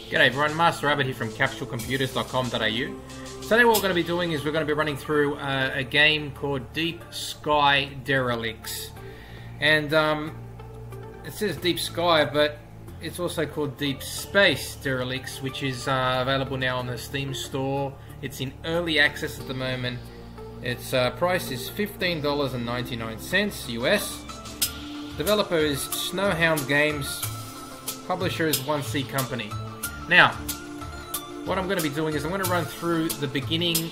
G'day everyone, Master Rabbit here from CapsuleComputers.com.au. Today what we're going to be doing is we're going to be running through a game called Deep Sky Derelicts. And it says Deep Sky, but it's also called Deep Space Derelicts, which is available now on the Steam store. It's in early access at the moment. Its price is $15.99 US. Developer is Snowhound Games. Publisher is 1C Company. Now, what I'm going to be doing is I'm going to run through the beginning,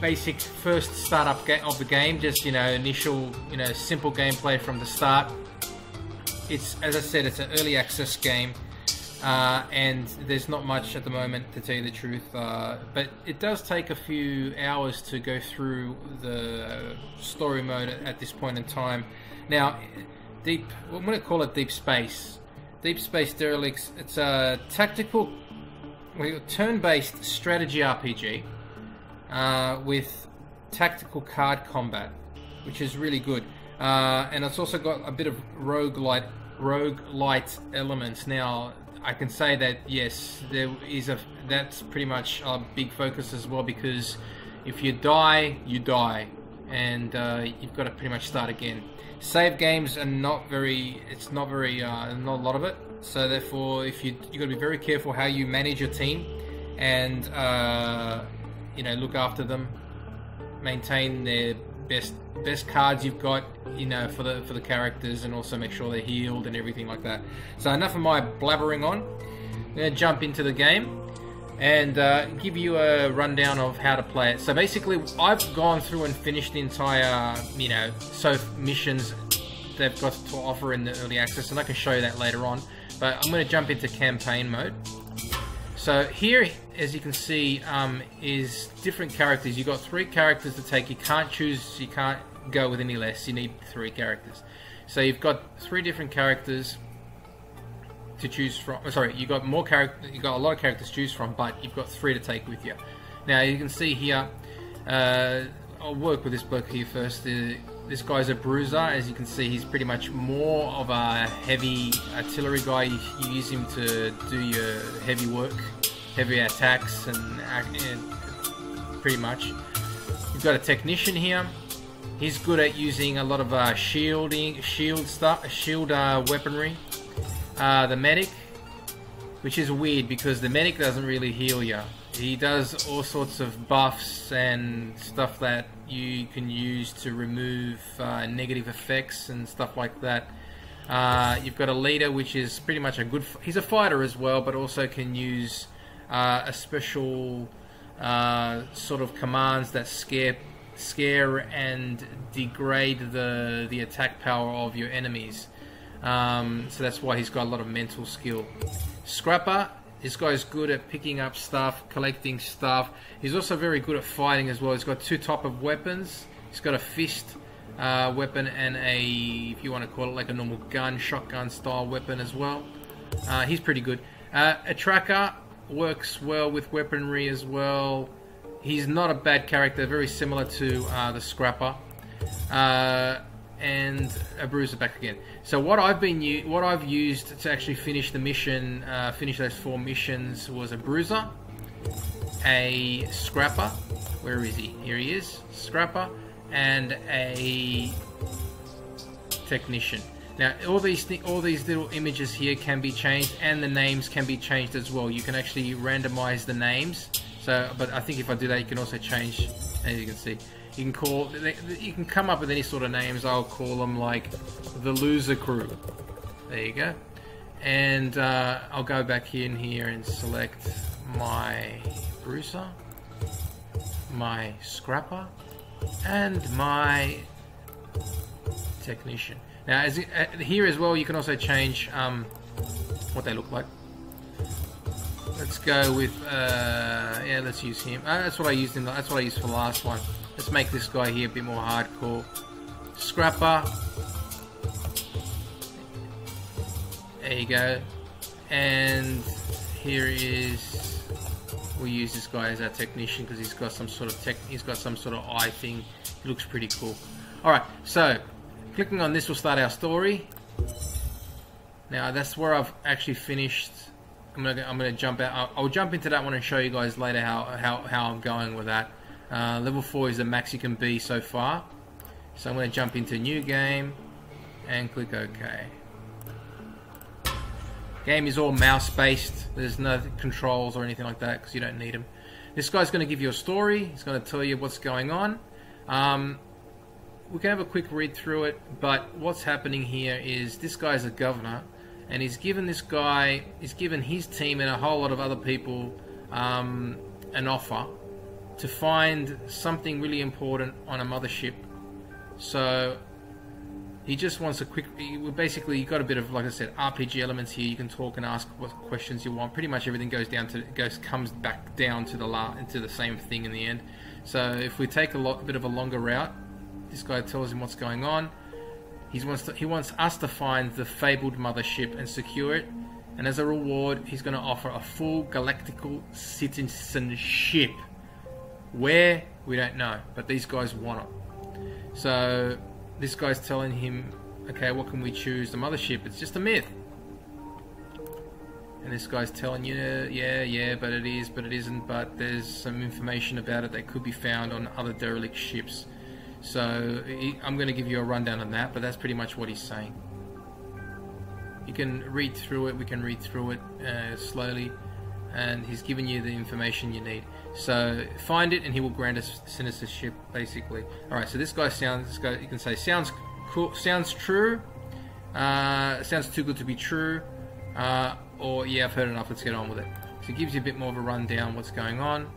basic first startup of the game, just initial, simple gameplay from the start. It's, as I said, it's an early access game, and there's not much at the moment, to tell you the truth. But it does take a few hours to go through the story mode at this point in time. Now, I'm going to call it Deep Space. Deep Space Derelicts. It's a tactical, turn-based strategy RPG with tactical card combat, which is really good. And it's also got a bit of roguelite elements. Now, I can say that yes, that's pretty much a big focus as well, because if you die, you die, and you've got to pretty much start again. Save games are not a lot of it, so therefore you've got to be very careful how you manage your team, and look after them, maintain their best cards you've got, for the characters, and also make sure they're healed and everything like that. So enough of my blabbering on. I'm going to jump into the game and give you a rundown of how to play it. So basically, I've gone through and finished the entire, missions they've got to offer in the early access, and I can show you that later on. But I'm going to jump into campaign mode. So here, as you can see, is different characters. You've got 3 characters to take. You can't go with any less. You need 3 characters. So you've got 3 different characters to choose from. Sorry, you've got more characters. You've got a lot of characters to choose from, but you've got 3 to take with you. Now you can see here. I'll work with this bloke here first. This guy's a bruiser. As you can see, he's pretty much more of a heavy artillery guy. You use him to do your heavy work, heavy attacks, and pretty much. You've got a technician here. He's good at using a lot of shield weaponry. The medic, which is weird because the medic doesn't really heal you. He does all sorts of buffs and stuff that you can use to remove negative effects and stuff like that. You've got a leader, which is pretty much he's a fighter as well, but also can use a special sort of commands that scare and degrade the attack power of your enemies. So that's why he's got a lot of mental skill. Scrapper, this guy's good at picking up stuff, collecting stuff. He's also very good at fighting as well. He's got 2 types of weapons. He's got a fist weapon and if you want to call it like a normal gun, shotgun style weapon as well. He's pretty good. A tracker works well with weaponry as well. He's not a bad character, very similar to the Scrapper. And a bruiser back again. So what I've used to actually finish the mission, finish those 4 missions, was a bruiser, a Scrapper. Where is he? Here he is, Scrapper, and a technician. Now all these little images here can be changed, and the names can be changed as well. You can actually randomize the names. So, but I think if I do that, you can also change. As you can see. You can come up with any sort of names. I'll call them like the Loser Crew. There you go. And I'll go back in here and select my Bruiser, my Scrapper, and my Technician. Now, here as well, you can also change what they look like. Let's go with let's use him. That's what I used that's what I used for the last one. Let's make this guy here a bit more hardcore. Scrapper. There you go. And here is. We'll use this guy as our technician because he's got some sort of eye thing. It looks pretty cool. All right. So, clicking on this will start our story. Now that's where I've actually finished. I'm gonna jump out. I'll jump into that one and show you guys later how I'm going with that. Level 4 is the max you can be so far. So I'm gonna jump into new game and click OK. Game is all mouse based. There's no controls or anything like that because you don't need them. This guy's going to give you a story. He's going to tell you what's going on. We can have a quick read through it, but what's happening here is this guy's a governor, and he's given his team and a whole lot of other people an offer to find something really important on a mothership. So he just wants a quick. Basically, you've got a bit of, like I said, RPG elements here. You can talk and ask what questions you want. Pretty much everything comes back down to the same thing in the end. So if we take a bit of a longer route, this guy tells him what's going on. He wants us to find the fabled mothership and secure it. And as a reward, he's going to offer a full galactical citizenship. Where? We don't know, but these guys want it. So this guy's telling him, okay, what can we choose? The mothership, it's just a myth. And this guy's telling you, yeah, but it is, but it isn't, but there's some information about it that could be found on other derelict ships. So I'm going to give you a rundown on that, but that's pretty much what he's saying. You can read through it, we can read through it slowly, and he's giving you the information you need. So find it and he will grant us citizenship, basically. Alright, so this guy you can say sounds cool, sounds true, sounds too good to be true, or yeah, I've heard enough, let's get on with it. So it gives you a bit more of a rundown what's going on.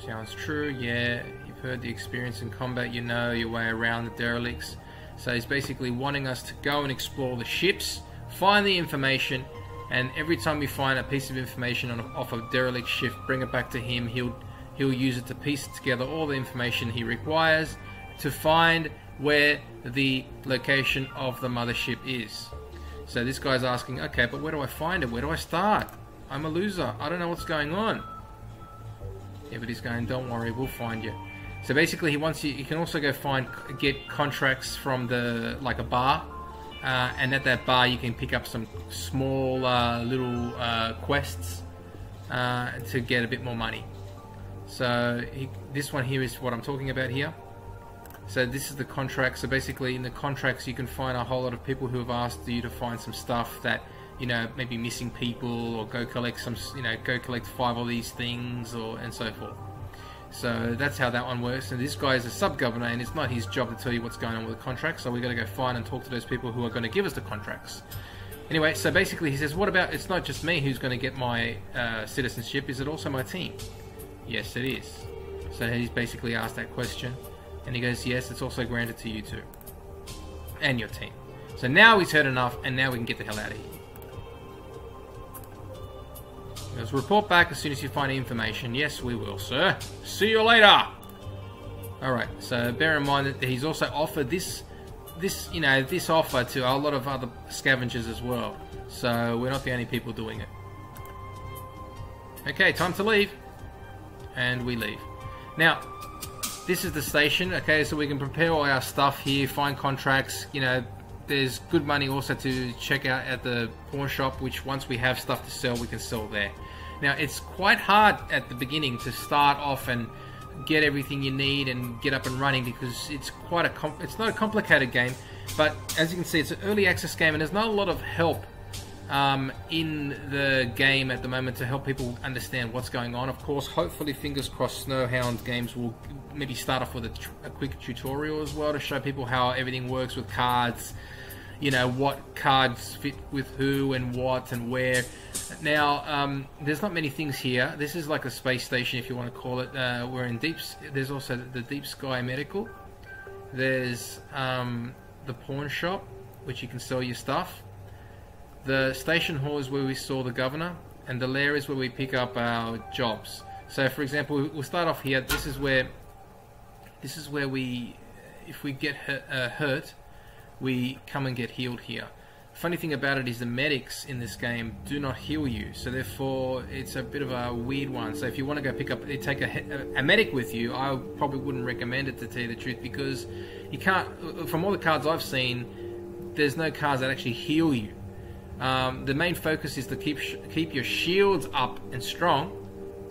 Sounds true, yeah, you've heard the experience in combat, you know your way around the derelicts. So he's basically wanting us to go and explore the ships, find the information, and every time we find a piece of information off a derelict ship, bring it back to him. He'll use it to piece together all the information he requires to find where the location of the mothership is. So this guy's asking, okay, but where do I find it? Where do I start? I'm a loser. I don't know what's going on. Yeah, but he's going, don't worry, we'll find you. So basically he wants you can also go get contracts from like a bar. And at that bar you can pick up some small little quests to get a bit more money. So this one here is what I'm talking about here. So this is the contract. So basically in the contracts you can find a whole lot of people who have asked you to find some stuff that, you know, maybe missing people, or go collect some, go collect 5 of these things, and so forth. So that's how that one works. And this guy is a sub-governor, and it's not his job to tell you what's going on with the contract, so we've got to go find and talk to those people who are going to give us the contracts. Anyway, so basically he says, what about, it's not just me who's going to get my citizenship, is it also my team? Yes, it is. So he's basically asked that question, and he goes, yes, it's also granted to you too. And your team. So now he's heard enough, and now we can get the hell out of here. Let's report back as soon as you find information. Yes, we will, sir. See you later. Alright, so bear in mind that he's also offered this offer to a lot of other scavengers as well. So we're not the only people doing it. Okay, time to leave. And we leave. Now, this is the station. Okay, so we can prepare all our stuff here, find contracts. There's good money also to check out at the pawn shop, which once we have stuff to sell, we can sell there. Now, it's quite hard at the beginning to start off and get everything you need and get up and running, because it's it's not a complicated game, but as you can see, it's an early access game and there's not a lot of help in the game at the moment to help people understand what's going on. Of course, hopefully, fingers crossed, Snowhound games will maybe start off with a quick tutorial as well to show people how everything works with cards, what cards fit with who and what and where. Now, there's not many things here. This is like a space station, if you want to call it. We're in there's also the Deep Sky Medical. There's the pawn shop, which you can sell your stuff. The station hall is where we saw the governor, and the lair is where we pick up our jobs. So, for example, we'll start off here. This is where we, if we get hurt, we come and get healed here. Funny thing about it is the medics in this game do not heal you, so therefore it's a bit of a weird one. So if you want to go take a medic with you, I probably wouldn't recommend it, to tell you the truth, because you can't. From all the cards I've seen, there's no cards that actually heal you. The main focus is to keep your shields up and strong,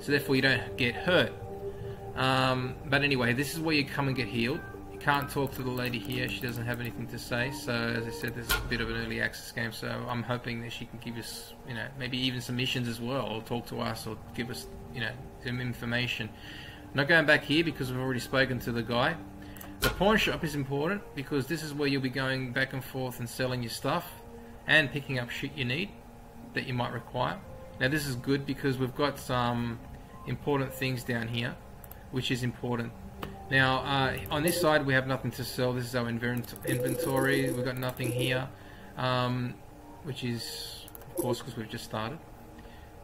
so therefore you don't get hurt. But anyway, this is where you come and get healed. You can't talk to the lady here, she doesn't have anything to say. So as I said, this is a bit of an early access game, so I'm hoping that she can give us, you know, maybe even some missions as well, or talk to us, or give us, you know, some information. I'm not going back here because we've already spoken to the guy. The pawn shop is important because this is where you'll be going back and forth and selling your stuff and picking up shit you need that you might require. Now this is good because we've got some important things down here, which is important. Now on this side we have nothing to sell. This is our inventory. We've got nothing here, which is of course because we've just started.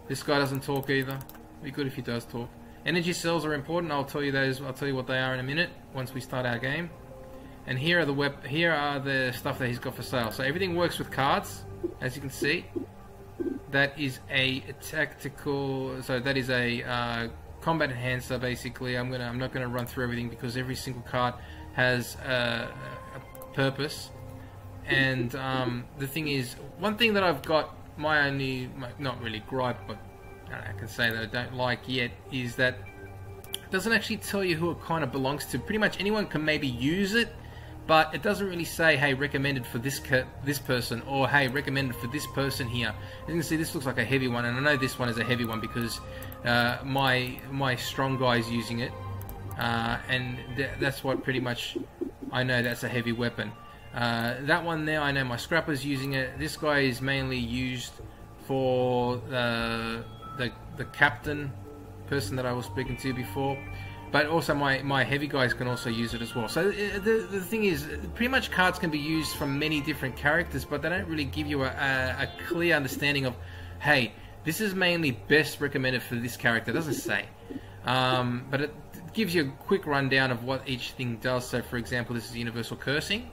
This guy doesn't talk either. It'd be good if he does talk. Energy cells are important. I'll tell you those. I'll tell you what they are in a minute once we start our game. And here are the stuff that he's got for sale. So everything works with cards, as you can see. That is a tactical. So that is a combat enhancer. Basically, I'm not gonna run through everything because every single card has a purpose. And the thing is, one thing that I've got not really gripe, but I can say that I don't like yet, is that it doesn't actually tell you who it kind of belongs to. Pretty much anyone can maybe use it, but it doesn't really say, hey, recommended for this person, or hey, recommended for this person here. As you can see, this looks like a heavy one, and I know this one is a heavy one because my strong guy is using it, and that's what pretty much I know that's a heavy weapon. That one there, I know my scrapper's using it. This guy is mainly used for the captain person that I was speaking to before, but also my heavy guys can also use it as well. So the thing is, pretty much cards can be used from many different characters, but they don't really give you a clear understanding of, hey, this is mainly best recommended for this character. It doesn't say, but it gives you a quick rundown of what each thing does. So for example, this is universal cursing.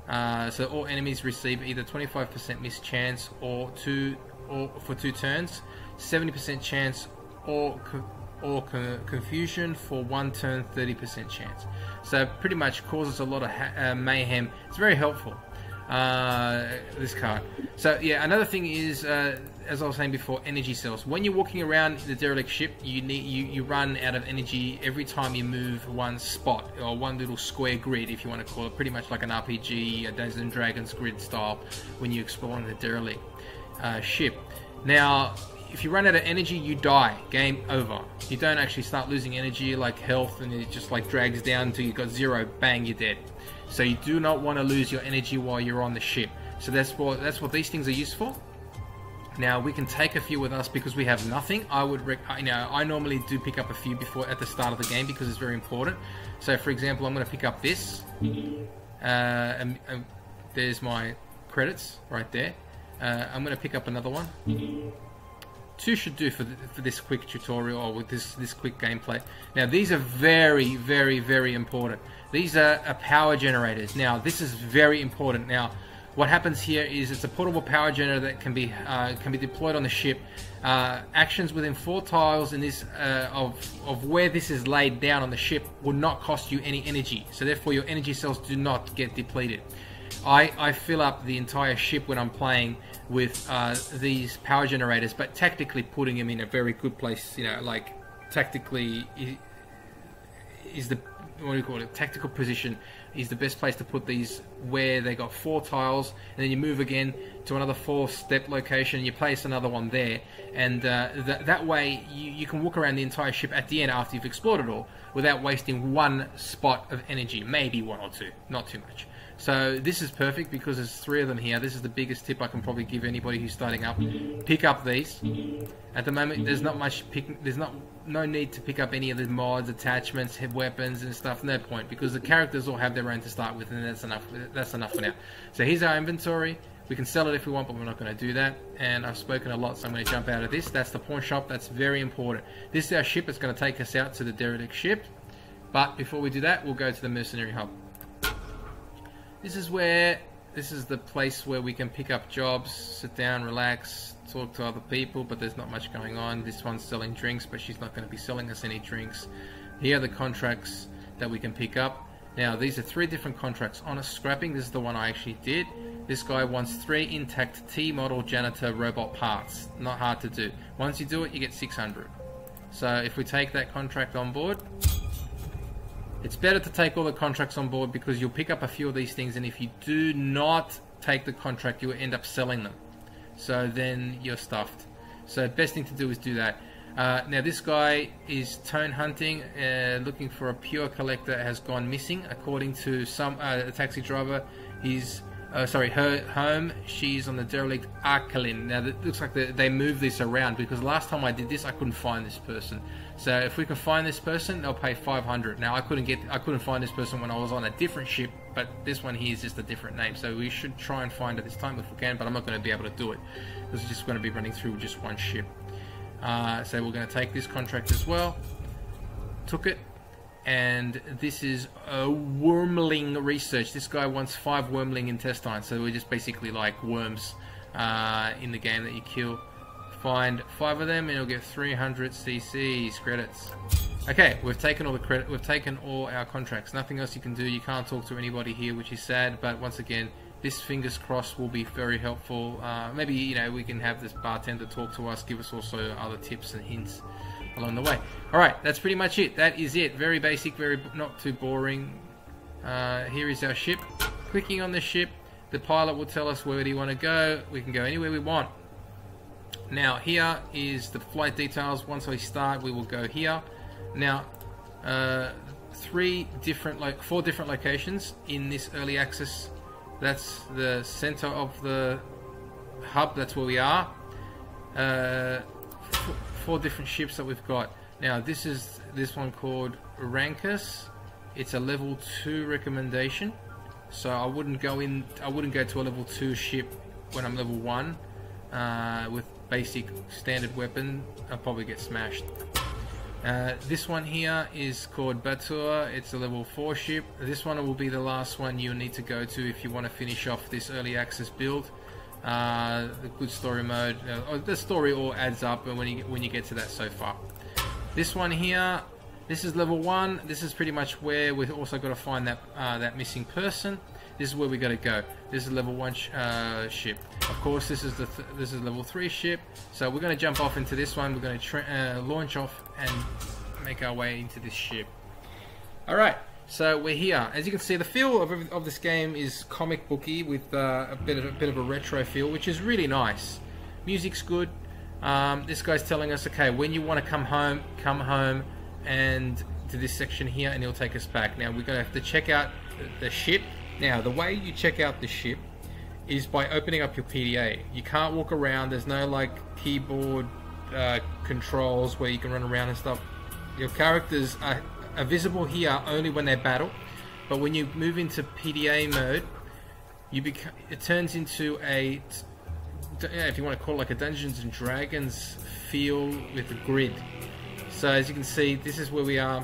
So all enemies receive either 25% miss chance or for 2 turns, 70% chance or confusion for 1 turn, 30% chance. So pretty much causes a lot of mayhem. It's very helpful, this card. So yeah, another thing is, as I was saying before, energy cells. When you're walking around the derelict ship, you run out of energy every time you move one spot, or one little square grid, if you want to call it, pretty much like an RPG, a Dungeons and Dragons grid style, when you're exploring the derelict ship. Now, if you run out of energy, you die. Game over. You don't actually start losing energy like health, and it just like drags down until you've got 0. Bang, you're dead. So you do not want to lose your energy while you're on the ship. So that's what these things are used for. Now we can take a few with us because we have nothing. I normally do pick up a few before at the start of the game because it's very important. So for example, I'm going to pick up this. And there's my credits right there. I'm going to pick up another one. 2 should do for this quick tutorial, or with this quick gameplay. Now these are very, very, very important. These are power generators. Now this is very important. Now what happens here is it's a portable power generator that can be deployed on the ship. Actions within 4 tiles in this of where this is laid down on the ship will not cost you any energy. So therefore your energy cells do not get depleted. I fill up the entire ship when I'm playing with these power generators, but tactically putting them in a very good place, you know, like tactically is the, what do you call it, tactical position is the best place to put these, where they got 4 tiles, and then you move again to another 4-step location, you place another one there, and that way you can walk around the entire ship at the end after you've explored it all without wasting 1 spot of energy, maybe 1 or 2, not too much. So this is perfect because there's 3 of them here. This is the biggest tip I can probably give anybody who's starting up. Pick up these. At the moment, there's not much no need to pick up any of the mods, attachments, weapons and stuff. No point, because the characters all have their own to start with, and that's enough. That's enough for now. So here's our inventory. We can sell it if we want, but we're not going to do that. And I've spoken a lot, so I'm going to jump out of this. That's the pawn shop. That's very important. This is our ship. It's going to take us out to the derelict ship. But before we do that, we'll go to the mercenary hub. This is the place where we can pick up jobs, sit down, relax, talk to other people, but there's not much going on. This one's selling drinks, but she's not going to be selling us any drinks. Here are the contracts that we can pick up. Now, these are 3 different contracts. Honest scrapping, this is the one I actually did. This guy wants 3 intact T-model janitor robot parts. Not hard to do. Once you do it, you get 600. So if we take that contract on board, it's better to take all the contracts on board because you'll pick up a few of these things, and if you do not take the contract, you'll end up selling them. So then you're stuffed. So best thing to do is do that. Now this guy is tone hunting, looking for a pure collector, has gone missing. According to some a taxi driver, her home, she's on the derelict Arkalin. Now it looks like they moved this around because last time I did this I couldn't find this person. So if we can find this person, they'll pay 500. Now I couldn't find this person when I was on a different ship, but this one here is just a different name. So we should try and find it this time if we can, but I'm not going to be able to do it because it's just going to be running through just one ship. So we're going to take this contract as well. Took it. And this is a wormling research. This guy wants 5 wormling intestines. So we're just basically like worms in the game that you kill. Find 5 of them and you'll get 300 CCs credits. Okay, we've taken all the credit. We've taken all our contracts. Nothing else you can do. You can't talk to anybody here, which is sad. But once again, this, fingers crossed, will be very helpful. Maybe, you know, we can have this bartender talk to us, give us also other tips and hints along the way. Alright, that's pretty much it. That is it. Very basic, very not too boring. Here is our ship. Clicking on the ship, the pilot will tell us where do you want to go. We can go anywhere we want. Now here is the flight details. Once we start, we will go here. Now, 4 different locations in this early access. That's the center of the hub. That's where we are. 4 different ships that we've got. Now this is this one called Rankus. It's a level 2 recommendation. So I wouldn't go to a level 2 ship when I'm level 1 with basic standard weapon. I'll probably get smashed. This one here is called Batur. It's a level 4 ship. This one will be the last one you'll need to go to if you want to finish off this early access build. The good story mode, the story all adds up when you get to that so far. This one here, this is level 1. This is pretty much where we've also got to find that missing person. This is where we got to go. This is level 1 ship. Of course, this is level 3 ship. So we're going to jump off into this one. We're going to launch off and make our way into this ship. All right. So we're here. As you can see, the feel of this game is comic booky with a bit of a retro feel, which is really nice. Music's good. This guy's telling us, okay, when you want to come home and to this section here, and he'll take us back. Now we're going to have to check out the ship. Now the way you check out the ship is by opening up your PDA. You can't walk around. There's no like keyboard controls where you can run around and stuff. Your characters are visible here only when they battle, but when you move into PDA mode, it turns into a, if you want to call it like a Dungeons and Dragons feel with a grid. So as you can see, this is where we are.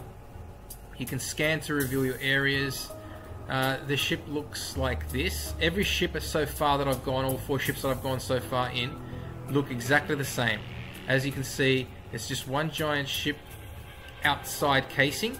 You can scan to reveal your areas. The ship looks like this. Every ship so far that I've gone, all 4 ships that I've gone so far in, look exactly the same. As you can see, it's just one giant ship outside casing,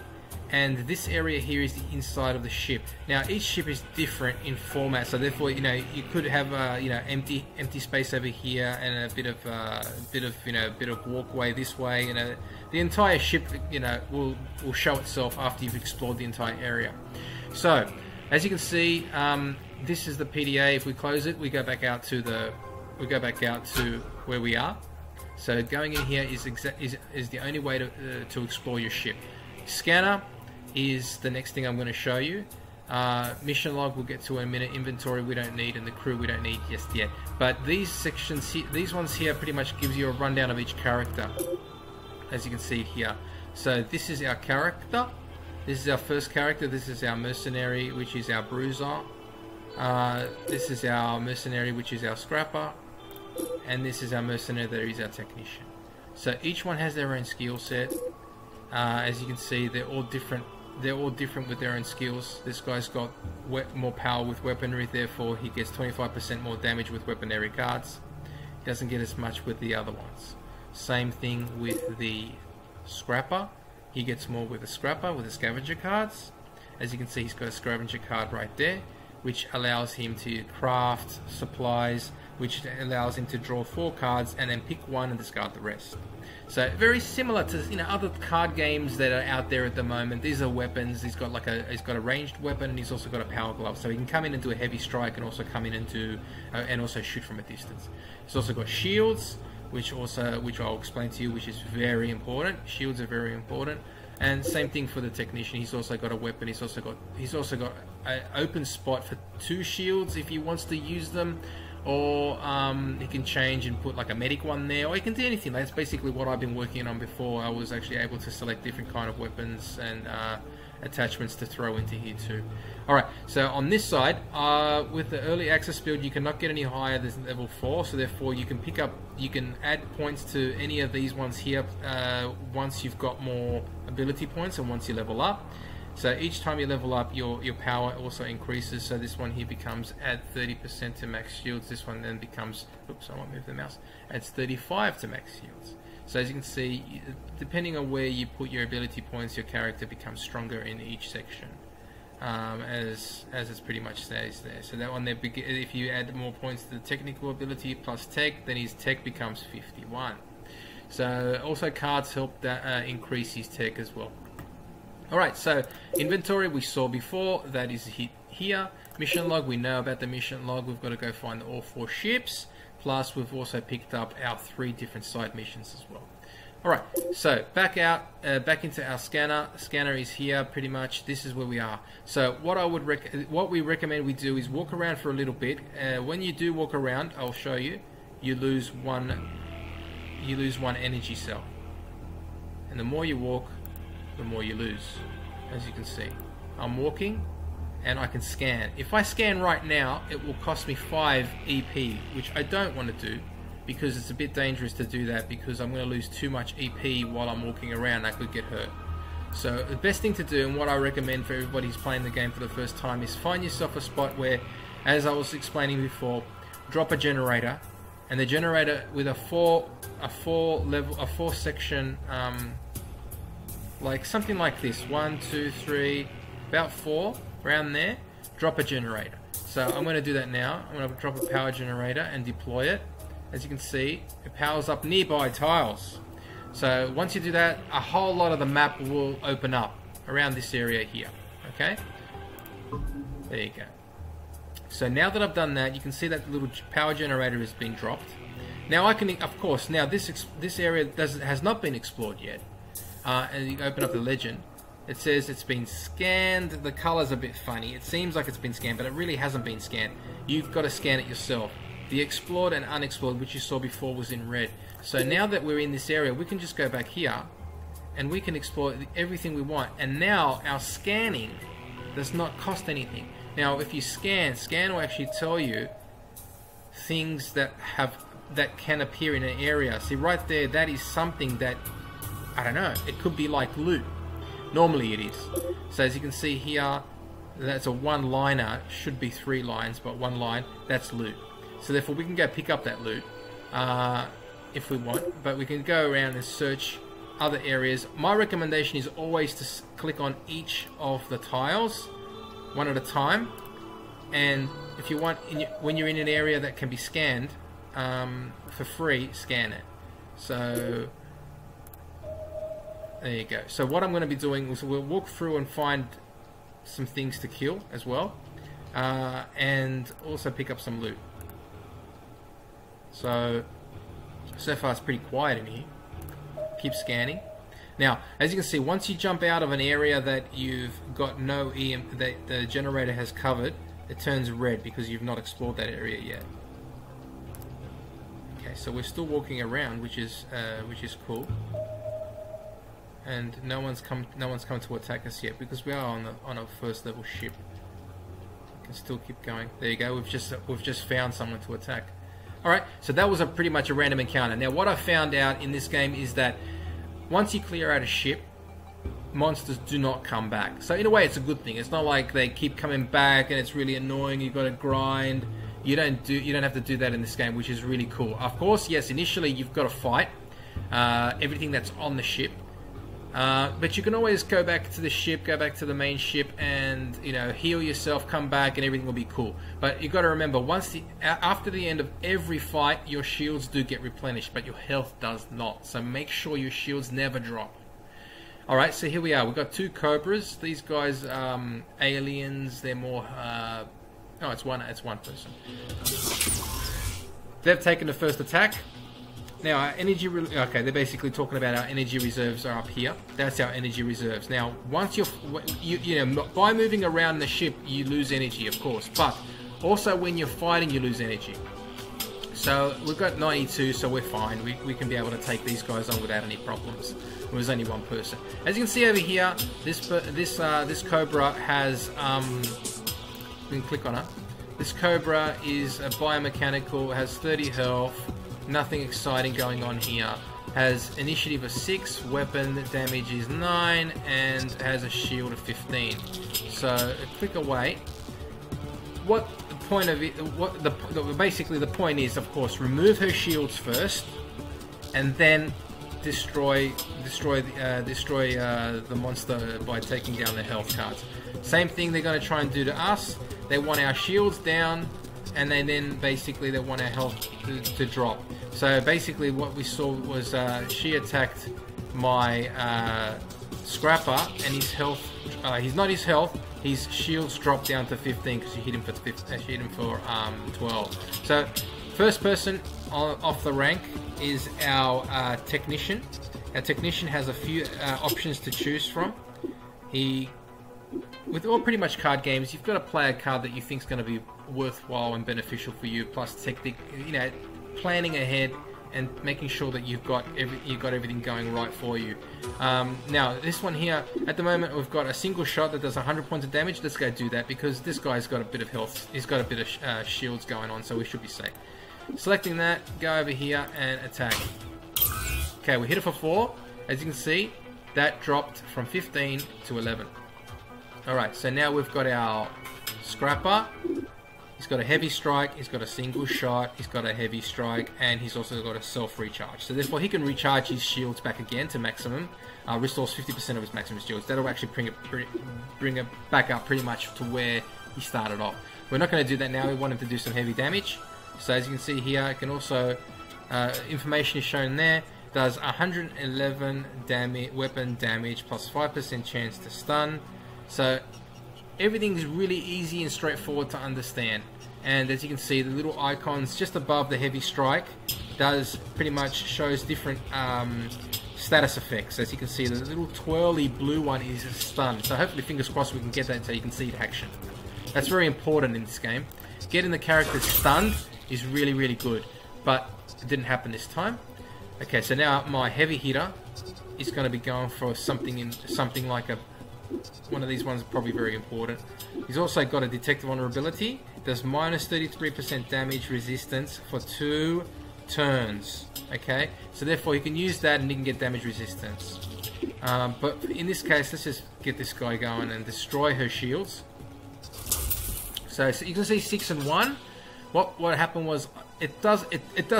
and this area here is the inside of the ship. Now each ship is different in format, so therefore, you know, you could have empty space over here and a bit of walkway this way. You know, the entire ship, you know, will show itself after you've explored the entire area. So as you can see, this is the PDA. If we close it, we go back out to where we are. So going in here is the only way to explore your ship. Scanner is the next thing I'm going to show you. Mission log we'll get to in a minute. Inventory we don't need, and the crew we don't need just yet. But these sections, these ones here, pretty much gives you a rundown of each character, as you can see here. So this is our character. This is our first character. This is our mercenary, which is our bruiser. This is our mercenary, which is our scrapper. And this is our mercenary, that is our technician. So each one has their own skill set. As you can see, they're all different. They're all different with their own skills. This guy's got more power with weaponry, therefore he gets 25% more damage with weaponry cards. He doesn't get as much with the other ones. Same thing with the scrapper. He gets more with the scrapper, with the scavenger cards. As you can see, he's got a scavenger card right there. which allows him to craft supplies, which allows him to draw 4 cards and then pick one and discard the rest. So very similar to, you know, other card games that are out there at the moment. These are weapons. He's got a ranged weapon, and he's also got a power glove, so he can come in and do a heavy strike, and also come in and do and also shoot from a distance. He's also got shields, which I'll explain to you, which is very important. Shields are very important. And same thing for the technician. He's also got a weapon. He's also got an open spot for 2 shields if he wants to use them, or he can change and put like a medic one there, or he can do anything. That's basically what I've been working on before. I was actually able to select different kind of weapons and attachments to throw into here too. Alright, so on this side, with the early access build, you cannot get any higher than level 4, so therefore you can add points to any of these ones here once you've got more ability points and once you level up. So each time you level up, your power also increases. So this one here becomes add 30% to max shields. This one then becomes, oops, I won't move the mouse, adds 35 to max shields. So as you can see, depending on where you put your ability points, your character becomes stronger in each section, as it's pretty much stays there. So that one there, if you add more points to the technical ability plus tech, then his tech becomes 51. So also cards help that increase his tech as well. Alright, so inventory we saw before, that is here. Mission log, we know about the mission log. We've got to go find all 4 ships, plus we've also picked up our 3 different side missions as well. Alright, so back into our scanner. Scanner is here pretty much. This is where we are. So what we recommend we do is walk around for a little bit. When you do walk around, I'll show you, you lose one energy cell. And the more you walk, the more you lose. As you can see, I'm walking and I can scan. If I scan right now, it will cost me 5 EP, which I don't want to do, because it's a bit dangerous to do that, because I'm going to lose too much EP while I'm walking around. I could get hurt. So the best thing to do, and what I recommend for everybody who's playing the game for the first time, is find yourself a spot where, as I was explaining before, drop a generator, and the generator with a four section, like something like this, 1, 2, 3, about 4 around there, drop a generator. So I'm going to do that now. I'm going to drop a power generator and deploy it. As you can see, it powers up nearby tiles. So once you do that, a whole lot of the map will open up around this area here. Okay, there you go. So now that I've done that, you can see that the little power generator has been dropped. Now I can, of course, now this area has not been explored yet. And you open up the legend, it says it's been scanned. The color's a bit funny. It seems like it's been scanned, but it really hasn't been scanned. You've got to scan it yourself. The explored and unexplored, which you saw before, was in red. So now that we're in this area, we can just go back here and we can explore everything we want. And now our scanning does not cost anything. Now if you scan will actually tell you things that can appear in an area. See right there, that is something that, I don't know, it could be like loot. Normally it is. So as you can see here, that's a 1-liner. Should be 3 lines, but 1 line, that's loot. So therefore we can go pick up that loot if we want, but we can go around and search other areas. My recommendation is always to click on each of the tiles one at a time, and if you want, when you're in an area that can be scanned for free, scan it. So there you go. So what I'm going to be doing is we'll walk through and find some things to kill as well, and also pick up some loot. So far it's pretty quiet in here. Keep scanning. Now, as you can see, once you jump out of an area that you've got no EM, that the generator has covered, it turns red because you've not explored that area yet. Okay, so we're still walking around, which is cool. And no one's come to attack us yet because we are on a first level ship. We can still keep going. There you go. We've just found someone to attack. All right. So that was pretty much a random encounter. Now, what I found out in this game is that once you clear out a ship, monsters do not come back. So in a way, it's a good thing. It's not like they keep coming back and it's really annoying. You've got to grind. You don't have to do that in this game, which is really cool. Of course, yes. Initially, you've got to fight everything that's on the ship. But you can always go back to the ship, go back to the main ship, and you know, heal yourself, come back, and everything will be cool. But you got to remember, after the end of every fight, your shields do get replenished, but your health does not. So make sure your shields never drop. All right, so here we are. We've got 2 cobras. These guys, aliens. They're more. Oh, it's one person. They've taken the first attack. Now our energy, okay, they're basically talking about our energy reserves are up here. That's our energy reserves. Now, once you know, by moving around the ship, you lose energy, of course, but also when you're fighting, you lose energy. So we've got 92, so we're fine. We can be able to take these guys on without any problems. There's only one person. As you can see over here, this Cobra has, you can click on it. This Cobra is a biomechanical, has 30 health. Nothing exciting going on here. Has initiative of 6, weapon damage is 9, and has a shield of 15. So click away. What the point of it? Basically the point is, of course, remove her shields first, and then destroy the monster by taking down the health cards. Same thing they're going to try and do to us. They want our shields down, and then basically they want our health to drop. So basically what we saw was she attacked my Scrapper, and his health, he's not his health, his shields dropped down to 15 because she hit him for 12. So first person off the rank is our technician. Our technician has a few options to choose from. With all pretty much card games, you've got to play a card that you think is going to be worthwhile and beneficial for you, plus planning ahead and making sure that you've got everything going right for you. Now this one here, at the moment we've got a single shot that does 100 points of damage. Let's go do that because this guy's got a bit of health. He's got a bit of shields going on, so we should be safe. Selecting that, go over here and attack. Okay, we hit it for 4. As you can see, that dropped from 15 to 11. Alright, so now we've got our Scrapper. He's got a heavy strike, he's got a single shot, he's got a heavy strike, and he's also got a self-recharge. So therefore he can recharge his shields back again to maximum. Restores 50% of his maximum shields. That'll actually bring it back up pretty much to where he started off. We're not going to do that now, we want him to do some heavy damage. So as you can see here, it can also, information is shown there, does 111 weapon damage plus 5% chance to stun. So everything is really easy and straightforward to understand. And as you can see, the little icons just above the heavy strike does pretty much shows different status effects. As you can see, the little twirly blue one is a stun. So hopefully, fingers crossed, we can get that so you can see it action. That's very important in this game. Getting the character stunned is really, really good, but it didn't happen this time. Okay, so now my heavy hitter is going to be going for something like one of these ones, probably very important. He's also got a detect vulnerability. It does minus 33% damage resistance for 2 turns. Okay, so therefore you can use that and you can get damage resistance. But in this case, let's just get this guy going and destroy her shields. So you can see 6 and 1. What happened was it does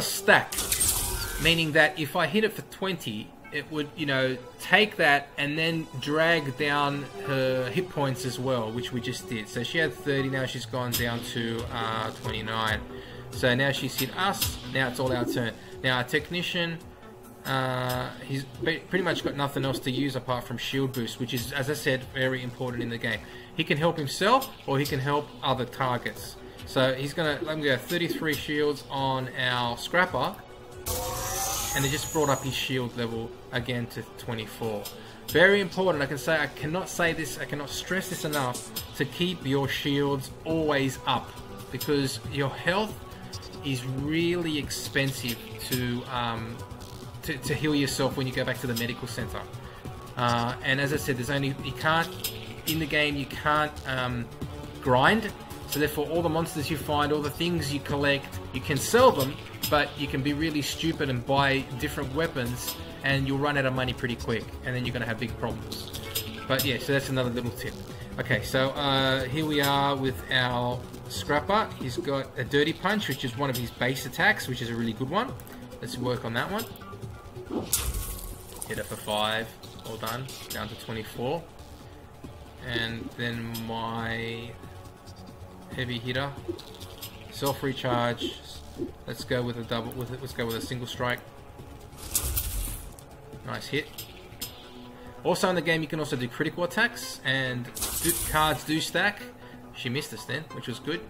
stack, meaning that if I hit it for 20, it would, you know, take that and then drag down her hit points as well, which we just did. So she had 30, now she's gone down to 29. So now she's hit us, now it's all our turn. Now our technician, he's pretty much got nothing else to use apart from shield boost, which is, as I said, very important in the game. He can help himself or he can help other targets. So he's gonna, let me go 33 shields on our Scrapper, and it just brought up his shield level again to 24. Very important. I cannot stress this enough, to keep your shields always up, because your health is really expensive to heal yourself when you go back to the medical center. And as I said, in the game you can't grind. So therefore, all the monsters you find, all the things you collect, you can sell them, but you can be really stupid and buy different weapons, and you'll run out of money pretty quick, and then you're going to have big problems. But yeah, so that's another little tip. Okay, so here we are with our Scrapper. He's got a Dirty Punch, which is one of his base attacks, which is a really good one. Let's work on that one. Hit it for 5. all done, down to 24. And then my heavy hitter, self recharge. Let's go with a double. Let's go with a single strike. Nice hit. Also in the game, you can also do critical attacks, and cards do stack. She missed us then, which was good.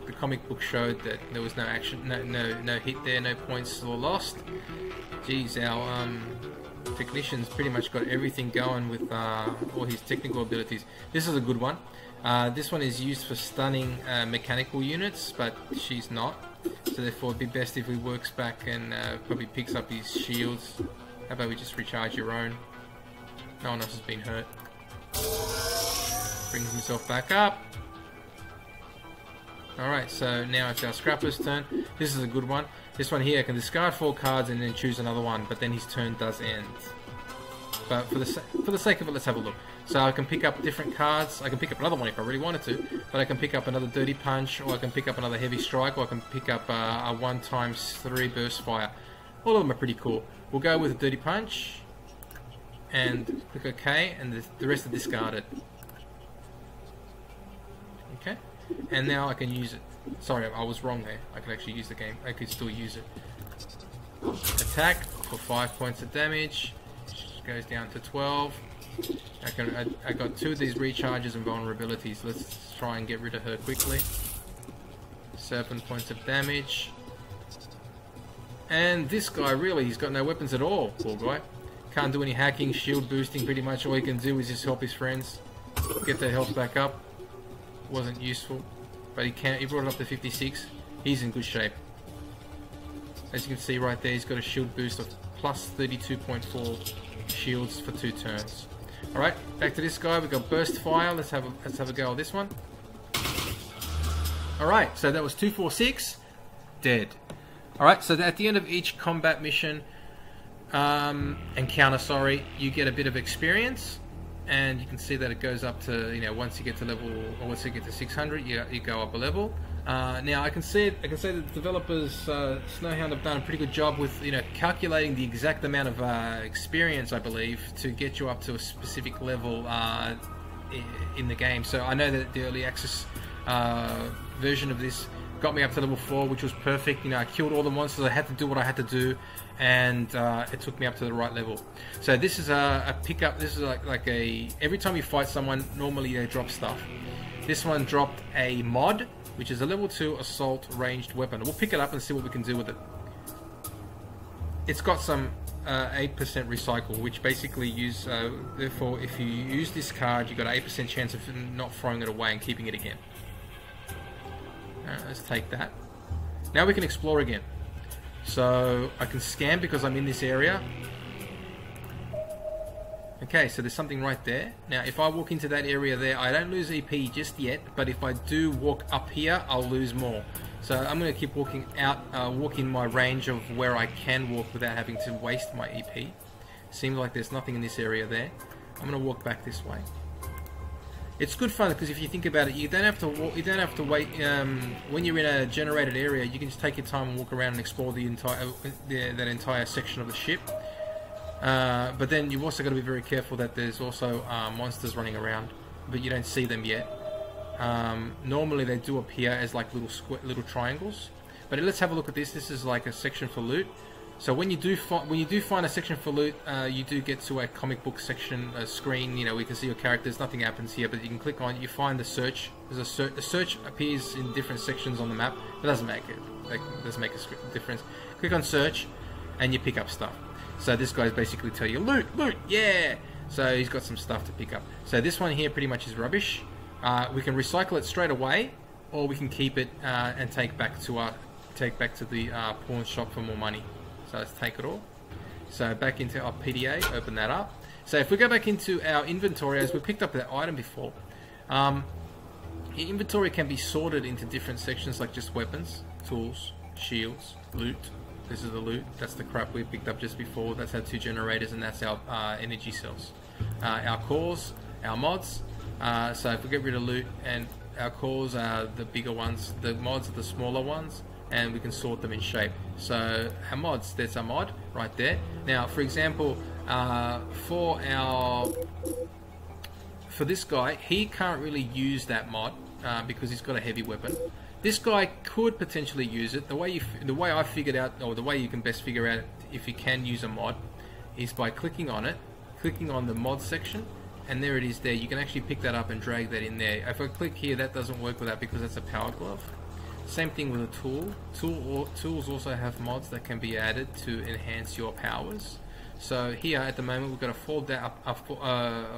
The comic book showed that there was no action, no hit there, no points were lost. Geez, our technician's pretty much got everything going with all his technical abilities. This is a good one. This one is used for stunning mechanical units, but she's not. So therefore it'd be best if he works back and probably picks up his shields. How about we just recharge your own? No one else has been hurt. Brings himself back up. Alright, so now it's our Scrapper's turn. This is a good one. This one here can discard 4 cards and then choose another one, but then his turn does end. But for the sake of it, let's have a look. So I can pick up different cards. I can pick up another one if I really wanted to, but I can pick up another Dirty Punch, or I can pick up another Heavy Strike, or I can pick up a 1x3 Burst Fire. All of them are pretty cool. We'll go with a Dirty Punch, and click OK, and the rest are discarded. Okay. And now I can use it. Sorry, I was wrong there. I could actually use the game. I could still use it. Attack for 5 points of damage. Goes down to 12. I got 2 of these recharges and vulnerabilities. Let's try and get rid of her quickly. 7 points of damage. And this guy really, he's got no weapons at all. Poor guy. Can't do any hacking, shield boosting. Pretty much all he can do is just help his friends get their health back up. Wasn't useful, but he brought it up to 56. He's in good shape. As you can see right there, he's got a shield boost of plus 32.4 shields for 2 turns. Alright, back to this guy. We've got Burst Fire. Let's have a go at this one. Alright, so that was 246. Dead. Alright, so at the end of each combat mission encounter, you get a bit of experience. And you can see that it goes up to, you know, once you get to level, or once you get to 600, you go up a level. Now I can say that the developers, Snowhound, have done a pretty good job with, you know, calculating the exact amount of experience, I believe, to get you up to a specific level in the game. So I know that the early access version of this got me up to level 4, which was perfect. You know, I killed all the monsters. I had to do what I had to do, and it took me up to the right level. So this is a pickup. This is like a, every time you fight someone, normally they drop stuff. This one dropped a mod, which is a level 2 assault ranged weapon. We'll pick it up and see what we can do with it. It's got some 8% recycle, which basically therefore if you use this card, you got an 8% chance of not throwing it away and keeping it again. Let's take that. Now we can explore again. So I can scan because I'm in this area. Okay, so there's something right there. Now if I walk into that area there, I don't lose EP just yet, but if I do walk up here, I'll lose more. So I'm going to keep walking out, walk in my range of where I can walk without having to waste my EP. Seems like there's nothing in this area there. I'm going to walk back this way. It's good fun because if you think about it, you don't have to walk, you don't have to wait. When you're in a generated area, you can just take your time and walk around and explore the entire that entire section of the ship. But then you've also got to be very careful that there's also monsters running around, but you don't see them yet. Normally they do appear as like little triangles. But let's have a look at this. This is like a section for loot. So when you do find a section for loot, you do get to a comic book section, a screen. You know, we can see your characters. Nothing happens here, but you can click on it. You find the search. There's a search. The search appears in different sections on the map. It doesn't make it. Like, doesn't make a difference. Click on search, and you pick up stuff. So this guy's basically tell you loot, loot, yeah. So he's got some stuff to pick up. So this one here pretty much is rubbish. We can recycle it straight away, or we can keep it and take back to the pawn shop for more money. So let's take it all. So back into our PDA, open that up. So if we go back into our inventory, as we picked up that item before, your inventory can be sorted into different sections, like just weapons, tools, shields, loot. This is the loot. That's the crap we picked up just before. That's our 2 generators, and that's our energy cells. Our cores, our mods. So if we get rid of loot, and our cores are the bigger ones, the mods are the smaller ones, and we can sort them in shape. So our mods, there's our mod right there. Now, for example, For this guy, he can't really use that mod because he's got a heavy weapon. This guy could potentially use it. The way I figured out, or the way you can best figure out if you can use a mod, is by clicking on it, clicking on the mod section, and there it is there. You can actually pick that up and drag that in there. If I click here, that doesn't work with that because that's a power glove. Same thing with a tool. Tools also have mods that can be added to enhance your powers. So here at the moment we've got a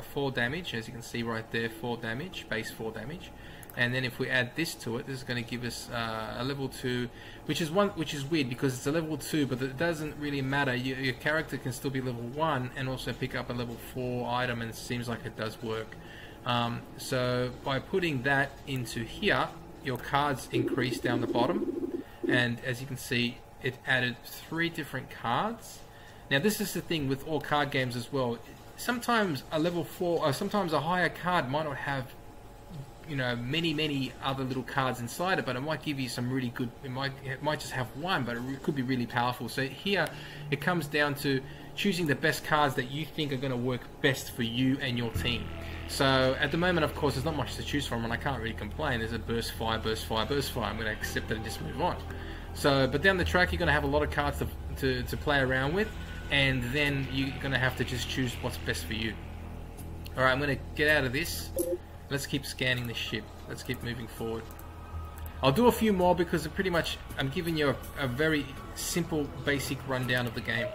4 damage, as you can see right there, 4 damage, base 4 damage. And then if we add this to it, this is going to give us a level 2, which is weird because it's a level 2, but it doesn't really matter. Your character can still be level 1 and also pick up a level 4 item, and it seems like it does work. So by putting that into here, your cards increase down the bottom, and as you can see, it added 3 different cards. Now this is the thing with all card games as well. Sometimes a level 4, or sometimes a higher card might not have, you know, many other little cards inside it, but it might give you some really good, it might just have one, but it could be really powerful. So here it comes down to choosing the best cards that you think are going to work best for you and your team. So at the moment, of course, there's not much to choose from, and I can't really complain. There's a burst fire, burst fire, burst fire. I'm going to accept it and just move on. So, but down the track, you're going to have a lot of cards to play around with, and then you're going to have to just choose what's best for you. Alright, I'm going to get out of this. Let's keep scanning the ship. Let's keep moving forward. I'll do a few more because I'm giving you a very simple, basic rundown of the game.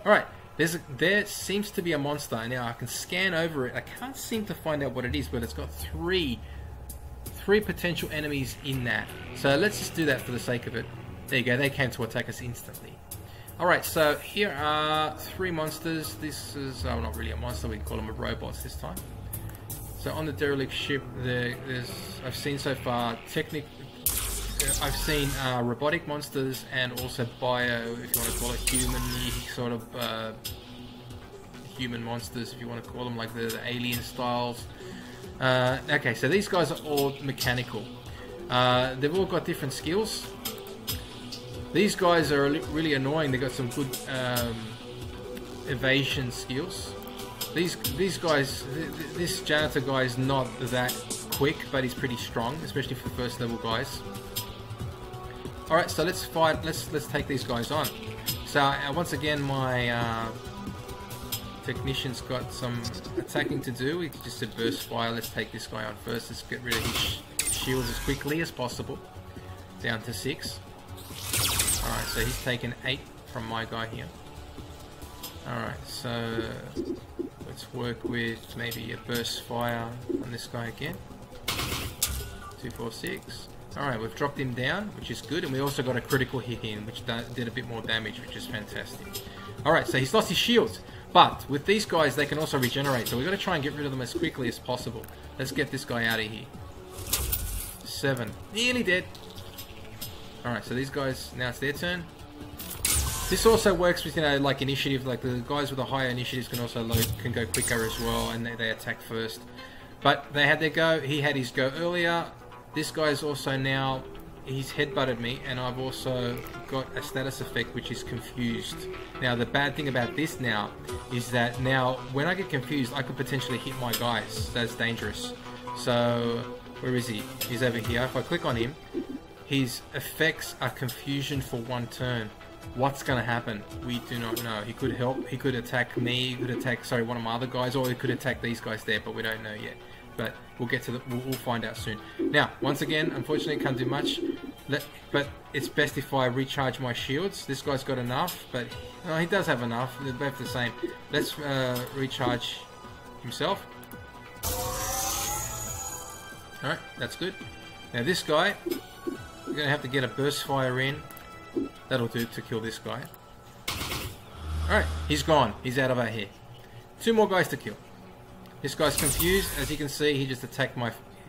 Alright, there seems to be a monster. Now I can scan over it. I can't seem to find out what it is, but it's got three potential enemies in that. So let's just do that for the sake of it. There you go, they came to attack us instantly. Alright, so here are 3 monsters. This is not really a monster, we call them robots this time. So on the derelict ship, I've seen so far I've seen robotic monsters and also bio, if you want to call it human-y sort of human monsters, if you want to call them, like the alien styles. Okay, so these guys are all mechanical. They've all got different skills. These guys are really annoying. They've got some good evasion skills. These guys, this janitor guy is not that quick, but he's pretty strong, especially for the first level guys. Alright, so let's fight, let's take these guys on. So once again, my technician's got some attacking to do. We just said burst fire. Let's take this guy on first. Let's get rid of his shields as quickly as possible. Down to 6. Alright, so he's taken 8 from my guy here. Alright, so let's work with maybe a burst fire on this guy again. 2, 4, 6. Alright, we've dropped him down, which is good, and we also got a critical hit in, which did a bit more damage, which is fantastic. Alright, so he's lost his shields, but with these guys they can also regenerate, so we've got to try and get rid of them as quickly as possible. Let's get this guy out of here. 7. Nearly dead. Alright, so these guys, now it's their turn. This also works with, you know, like initiative, like the guys with the higher initiatives can also can go quicker as well, and they attack first. But they had their go, he had his go earlier. This guy's also now, he's headbutted me, and I've also got a status effect which is confused. Now the bad thing about this now is that now when I get confused I could potentially hit my guys. That's dangerous. So where is he? He's over here. If I click on him, his effects are confusion for 1 turn. What's going to happen? We do not know. He could help, he could attack me, he could attack, sorry, one of my other guys, or he could attack these guys there, but we don't know yet. But we'll get to we'll find out soon. Now, once again, unfortunately, can't do much. But it's best if I recharge my shields. This guy's got enough, but no, he does have enough. They're both the same. Let's recharge himself. Alright, that's good. Now this guy, we're going to have to get a burst fire in. That'll do to kill this guy. Alright, he's gone. He's out of our hair. 2 more guys to kill. This guy's confused. As you can see, he just attacked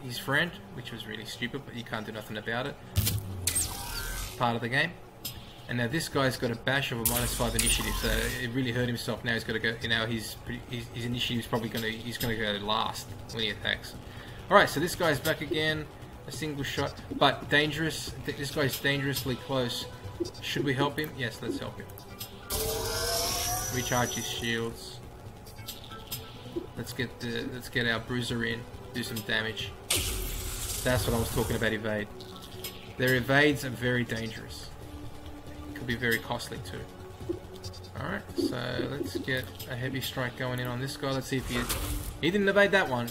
his friend, which was really stupid, but you can't do nothing about it. Part of the game. And now this guy's got a bash of a -5 initiative, so it really hurt himself. Now he's got to go. You know, his initiative's probably he's going to go last when he attacks. All right, so this guy's back again. A single shot, but dangerous. This guy's dangerously close. Should we help him? Yes, let's help him. Recharge his shields. Let's get our bruiser in. Do some damage. That's what I was talking about, evade. Their evades are very dangerous. Could be very costly too. Alright, so let's get a heavy strike going in on this guy. Let's see if he didn't evade that one.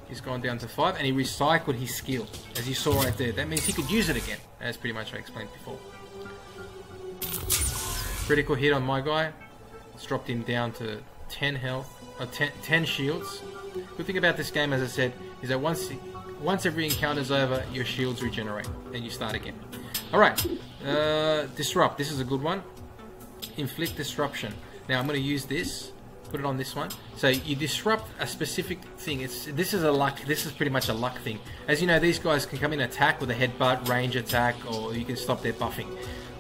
He's gone down to 5 and he recycled his skill, as you saw right there. That means he could use it again, as pretty much I explained before. Critical hit on my guy. It's dropped him down to 10 health, or 10 shields. Good thing about this game, as I said, is that once every encounter's over, your shields regenerate, and you start again. Alright, Disrupt. This is a good one. Inflict Disruption. Now I'm going to use this, put it on this one. So you disrupt a specific thing. This is pretty much a luck thing. As you know, these guys can come in attack with a headbutt, range attack, or you can stop their buffing.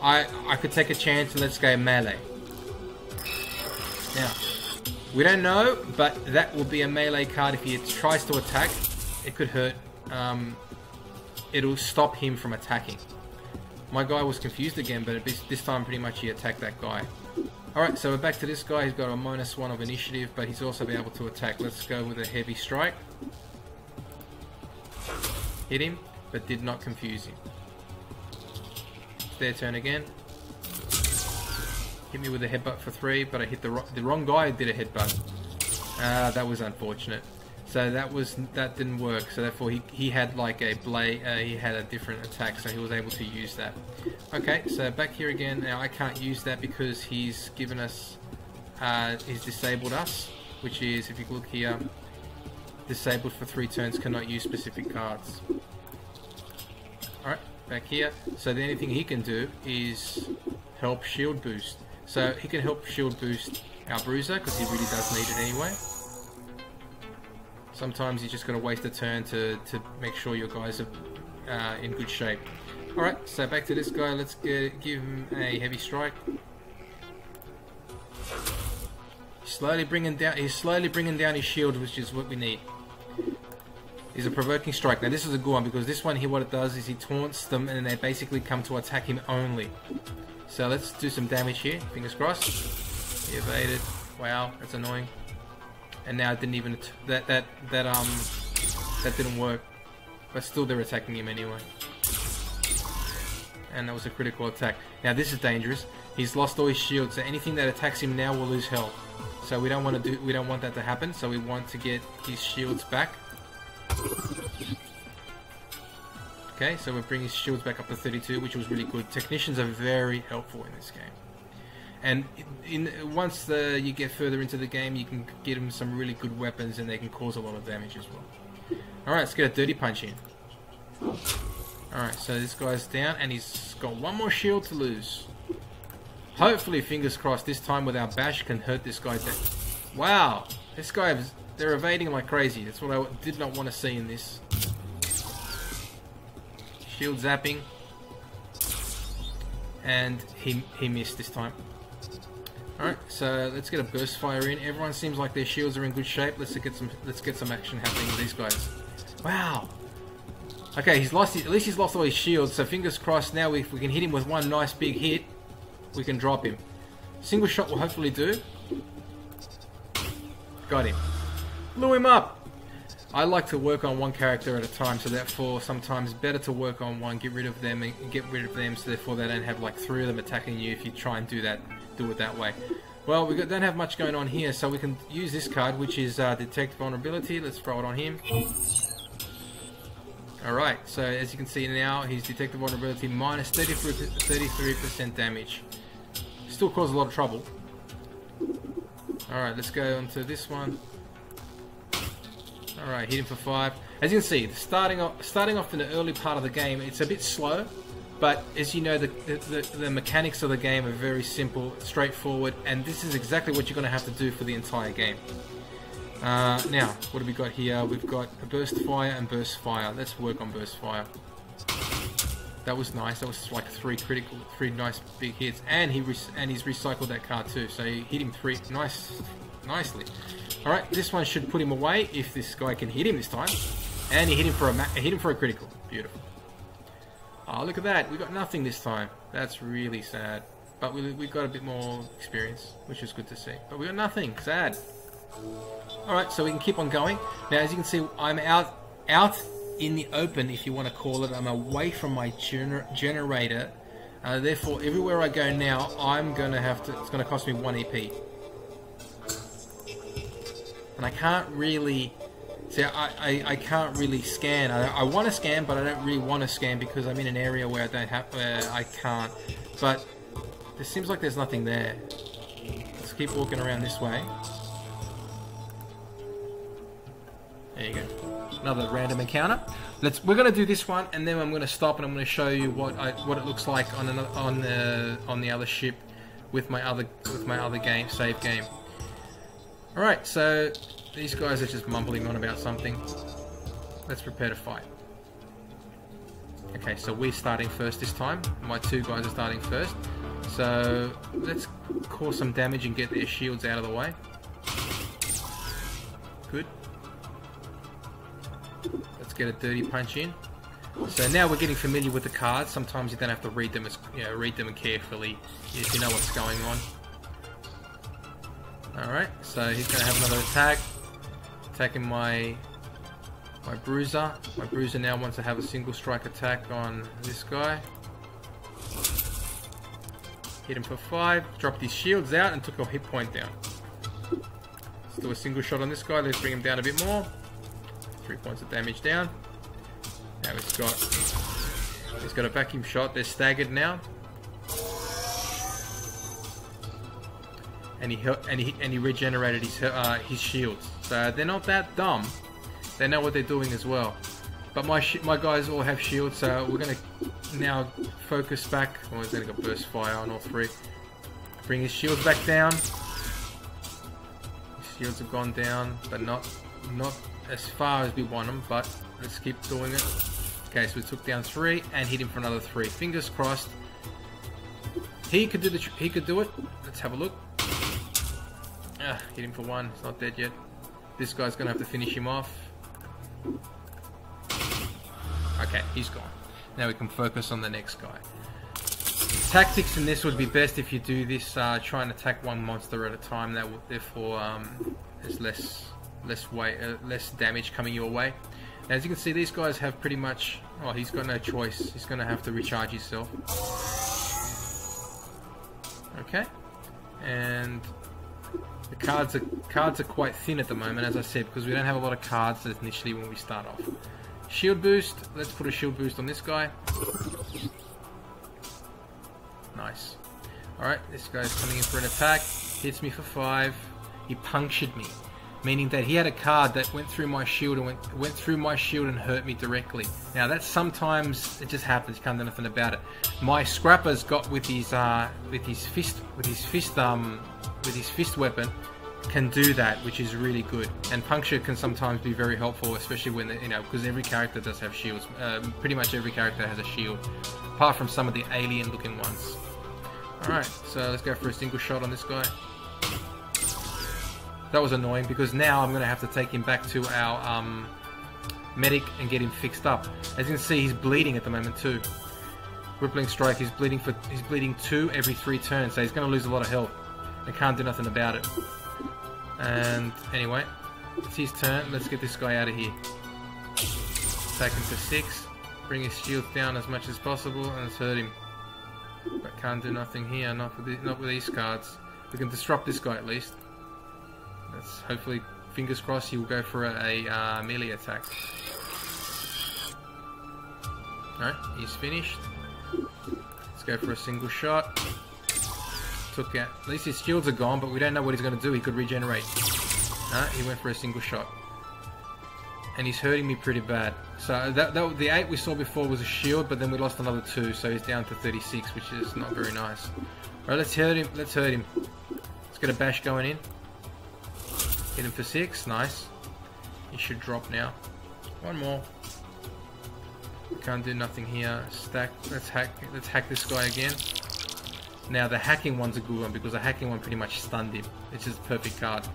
I could take a chance and let's go melee. Now, we don't know, but that will be a melee card. If he tries to attack, it could hurt. It'll stop him from attacking. My guy was confused again, but this time pretty much he attacked that guy. Alright, so we're back to this guy. He's got a -1 of initiative, but he's also been able to attack. Let's go with a heavy strike. Hit him, but did not confuse him. It's their turn again. Hit me with a headbutt for 3, but I hit the wrong guy who did a headbutt. That was unfortunate. So that didn't work. So therefore he had like a blade. He had a different attack, so he was able to use that. Okay, so back here again. Now I can't use that because he's given us, he's disabled us, which is, if you look here, disabled for 3 turns, cannot use specific cards. All right, back here. So the only thing he can do is help shield boost. So he can help shield boost our bruiser because he really does need it anyway. Sometimes you just got to waste a turn to make sure your guys are in good shape. Alright, so back to this guy. Let's give him a heavy strike. He's slowly bringing down his shield, which is what we need. Is a provoking strike. Now this is a good one because this one here, what it does is he taunts them and they basically come to attack him only. So let's do some damage here. Fingers crossed. He evaded. Wow, that's annoying. And now it didn't even that didn't work. But still they're attacking him anyway. And that was a critical attack. Now this is dangerous. He's lost all his shields, so anything that attacks him now will lose health. So we don't want that to happen, so we want to get his shields back. Okay, so we bring his shields back up to 32, which was really good. Technicians are very helpful in this game. And once you get further into the game, you can get them some really good weapons and they can cause a lot of damage as well. Alright, let's get a dirty punch in. Alright, so this guy's down and he's got 1 more shield to lose. Hopefully, fingers crossed, this time with our bash can hurt this guy down. Wow, this guy, they're evading like crazy. That's what I did not want to see in this. Shield zapping. And he missed this time. Alright, so let's get a burst fire in. Everyone seems like their shields are in good shape. Let's get some action happening with these guys. Wow. Okay, at least he's lost all his shields, so fingers crossed now if we can hit him with one nice big hit, we can drop him. Single shot will hopefully do. Got him. Blew him up! I like to work on one character at a time, so therefore sometimes better to work on one, get rid of them, so therefore they don't have like 3 of them attacking you if you try and do it that way. Well, we don't have much going on here, so we can use this card, which is Detect Vulnerability. Let's throw it on him. Alright, so as you can see now, he's Detected Vulnerability minus 33% damage. Still cause a lot of trouble. Alright, let's go on to this one. Alright, hit him for 5. As you can see, starting off in the early part of the game, it's a bit slow, but as you know, the mechanics of the game are very simple, straightforward, and this is exactly what you're going to have to do for the entire game. Now, what have we got here? We've got a Burst Fire and Burst Fire. Let's work on Burst Fire. That was nice. That was like 3 nice big hits, and he's recycled that card too. So he hit him 3 nicely. All right, this one should put him away if this guy can hit him this time, and he hit him for a critical. Beautiful. Oh, look at that. We got nothing this time. That's really sad. but we got a bit more experience, which is good to see. But we got nothing. Sad. Alright, so we can keep on going. Now, as you can see, I'm out in the open, if you want to call it. I'm away from my generator. Therefore, everywhere I go now, I'm going to have to... It's going to cost me 1 EP. And I can't really... See, I can't really scan. I want to scan, but I don't really want to scan because I'm in an area where I can't. But it seems like there's nothing there. Let's keep walking around this way. There you go. Another random encounter. We're going to do this one, and then I'm going to stop, and I'm going to show you what it looks like on the other ship with my other save game. All right, so these guys are just mumbling on about something. Let's prepare to fight. Okay, so we're starting first this time. My 2 guys are starting first. So let's cause some damage and get their shields out of the way. Good. Let's get a dirty punch in. So now we're getting familiar with the cards. Sometimes you don't have to read them read them carefully if you know what's going on. Alright, so he's going to have another attack. Attacking my bruiser. My bruiser now wants to have a single strike attack on this guy. Hit him for 5. Dropped his shields out and took a hit point down. Let's do a single shot on this guy. Let's bring him down a bit more. 3 points of damage down. Now he's got a vacuum shot. They're staggered now. And he regenerated his shields. So they're not that dumb. They know what they're doing as well. But my guys all have shields, so we're gonna now focus back. Oh, he's gonna go burst fire on all 3. Bring his shields back down. His shields have gone down, but not as far as we want them. But let's keep doing it. Okay, so we took down 3 and hit him for another 3. Fingers crossed. He could do it. Let's have a look. Hit him for 1. He's not dead yet. This guy's gonna have to finish him off. Okay, he's gone. Now we can focus on the next guy. Tactics in this would be best if you do this. Try and attack 1 monster at a time. That will, therefore, there's less damage coming your way. Now, as you can see, these guys have pretty much... Oh, he's got no choice. He's going to have to recharge himself. Okay, and the cards are quite thin at the moment, as I said, because we don't have a lot of cards initially when we start off. Shield boost. Let's put a shield boost on this guy. Nice. Alright, this guy's coming in for an attack. Hits me for 5. He punctured me, meaning that he had a card that went through my shield and went through my shield and hurt me directly. Now that's sometimes it just happens. You can't do nothing about it. My scrapper's got with his fist weapon can do that, which is really good. And puncture can sometimes be very helpful, especially when because every character does have shields. Pretty much every character has a shield, apart from some of the alien-looking ones. All right, so let's go for a single shot on this guy. That was annoying because now I'm going to have to take him back to our medic and get him fixed up. As you can see, he's bleeding at the moment too. Rippling strike. He's bleeding 2 every 3 turns, so he's going to lose a lot of health. I can't do nothing about it. And anyway, it's his turn. Let's get this guy out of here. Attack him for 6. Bring his shield down as much as possible and let's hurt him. But can't do nothing here. Not with these cards. We can disrupt this guy at least. Let's hopefully, fingers crossed, he will go for a melee attack. Alright, he's finished. Let's go for a single shot. Took out. At least his shields are gone, but we don't know what he's going to do. He could regenerate. He went for a single shot. And he's hurting me pretty bad. So the 8 we saw before was a shield, but then we lost another 2, so he's down to 36, which is not very nice. Alright, let's hurt him. Let's get a bash going in. Hit him for 6. Nice. He should drop now. 1 more. Can't do nothing here. Stack. Let's hack this guy again. Now the hacking one's a good one because the hacking one pretty much stunned him. It's just a perfect card.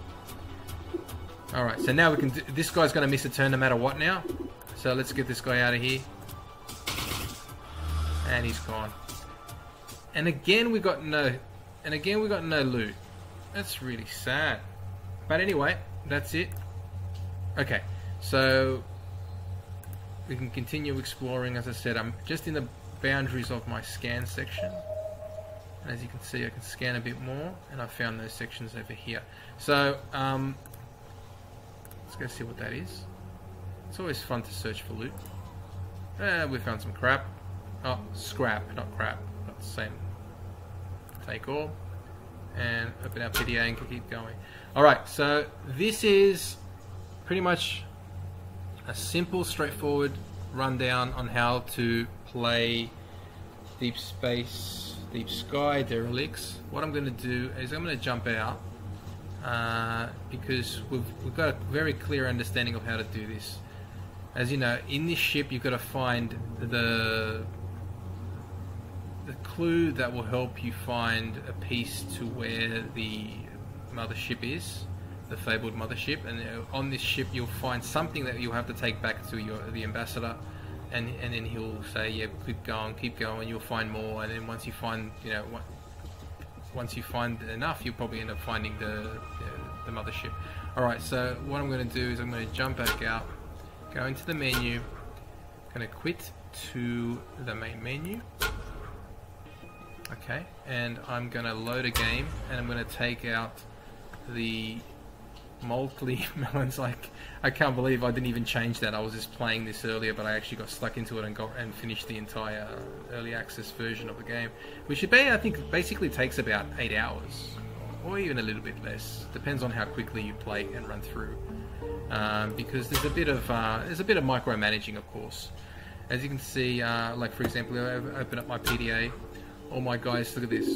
Alright, so now we can this guy's going to miss a turn no matter what now. So let's get this guy out of here. And he's gone. And again we got no loot. That's really sad. But anyway, that's it. Okay, so we can continue exploring. As I said, I'm just in the boundaries of my scan section. And as you can see, I can scan a bit more, and I found those sections over here. So let's go see what that is. It's always fun to search for loot. We found some crap. Oh, scrap, not crap. Not the same. Take all. And open our PDA and keep going. Alright, so this is pretty much a simple, straightforward rundown on how to play Deep Sky Derelicts. What I'm going to do is I'm going to jump out because we've got a very clear understanding of how to do this. As you know, in this ship you've got to find the clue that will help you find a piece to where the mothership is, the fabled mothership, and on this ship you'll find something that you'll have to take back to the ambassador, and then he'll say, yeah, keep going, you'll find more, and then once you find, once you find enough, you'll probably end up finding the mothership. Alright, so what I'm going to do is I'm going to jump back out, go into the menu, going to quit to the main menu. Okay, and I'm going to load a game, and I'm going to take out the multi melons. Like, I can't believe I didn't even change that. I was just playing this earlier, but I actually got stuck into it and finished the entire early access version of the game, which I think basically takes about 8 hours, or even a little bit less. Depends on how quickly you play and run through, because there's a bit of micromanaging, of course. As you can see, like for example, I open up my PDA. All my guys, look at this.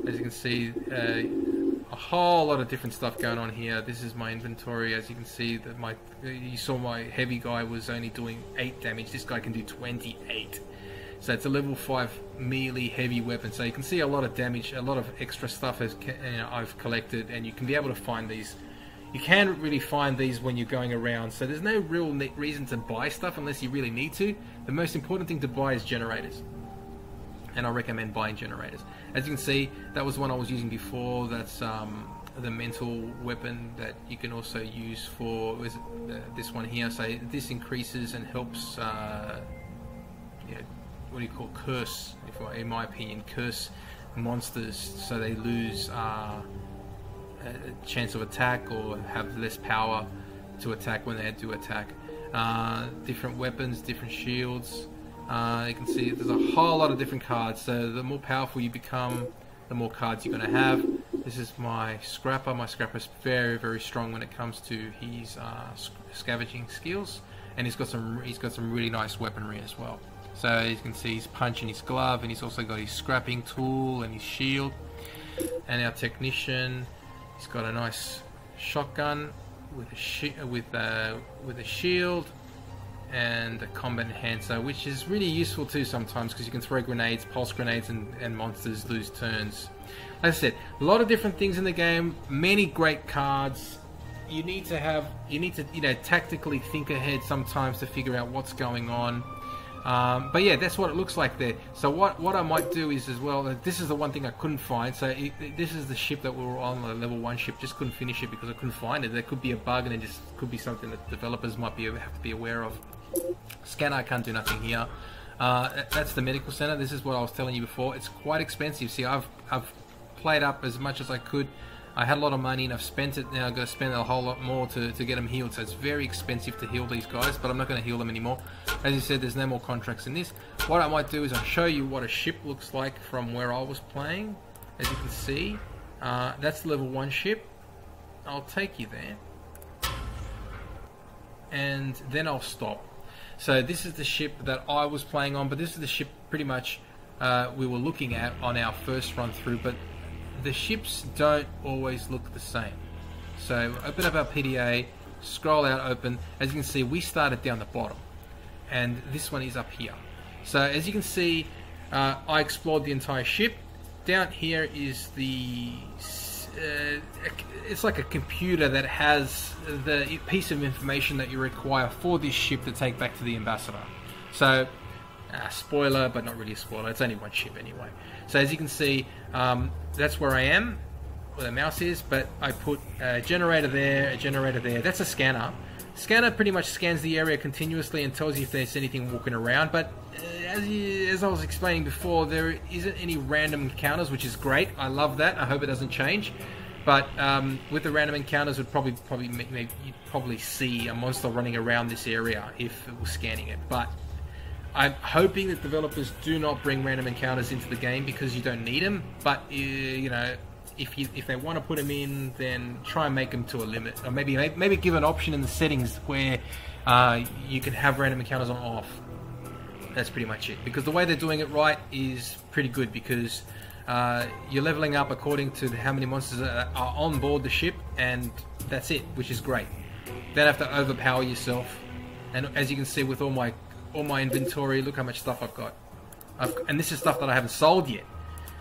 As you can see, a whole lot of different stuff going on here. This is my inventory. As you can see, that you saw my heavy guy was only doing 8 damage. This guy can do 28. So it's a level 5 melee heavy weapon. So you can see a lot of damage, a lot of extra stuff I've collected, and you can be able to find these. You can't really find these when you're going around. So there's no real reason to buy stuff unless you really need to. The most important thing to buy is generators. And I recommend buying generators. As you can see, that was one I was using before. That's the mental weapon that you can also use for this one here. So this increases and helps, what do you call, curse, in my opinion, curse monsters so they lose a chance of attack or have less power to attack when they do attack. Different weapons, different shields. You can see there's a whole lot of different cards, so the more powerful you become, the more cards you're going to have. This is my Scrapper. My Scrapper's very, very strong when it comes to his scavenging skills, and he's got some really nice weaponry as well. So you can see his punch in his glove, and he's also got his scrapping tool and his shield. And our Technician, he's got a nice shotgun with a shield and a combat enhancer, which is really useful too sometimes because you can throw grenades, pulse grenades, and monsters lose turns. Like I said, a lot of different things in the game, many great cards. You need to tactically think ahead sometimes to figure out what's going on. But yeah, that's what it looks like there. So what I might do is as well, this is the one thing I couldn't find. So this is the ship that we were on, the level 1 ship. Just couldn't finish it because I couldn't find it. There could be a bug, and it just could be something that developers might have to be aware of. Scanner can't do nothing here. That's the medical center. This is what I was telling you before. It's quite expensive. See, I've played up as much as I could. I had a lot of money and I've spent it. Now I've got to spend a whole lot more to get them healed. So it's very expensive to heal these guys, but I'm not going to heal them anymore. As you said, there's no more contracts in this. What I might do is I'll show you what a ship looks like from where I was playing. As you can see, that's the level 1 ship. I'll take you there, and then I'll stop. So this is the ship that I was playing on, but this is the ship pretty much we were looking at on our first run through, but the ships don't always look the same. So open up our PDA, scroll out, open. As you can see, we started down the bottom, and this one is up here. So as you can see, I explored the entire ship. Down here is the it's like a computer that has the piece of information that you require for this ship to take back to the ambassador. So Spoiler, but not really a spoiler. It's only one ship anyway. So as you can see, that's where I am, where the mouse is, but I put a generator there, a generator there. That's a scanner. Scanner pretty much scans the area continuously and tells you if there's anything walking around, but as I was explaining before, there isn't any random encounters, which is great. I love that. I hope it doesn't change. But with the random encounters, you'd probably see a monster running around this area if it was scanning it. But I'm hoping that developers do not bring random encounters into the game because you don't need them. But you know, if they want to put them in, then try and make them to a limit, or maybe give an option in the settings where you can have random encounters on off. That's pretty much it. Because the way they're doing it right is pretty good, because you're leveling up according to how many monsters are on board the ship, and that's it, which is great. You don't have to overpower yourself. And as you can see with all my inventory, look how much stuff I've got. And this is stuff that I haven't sold yet.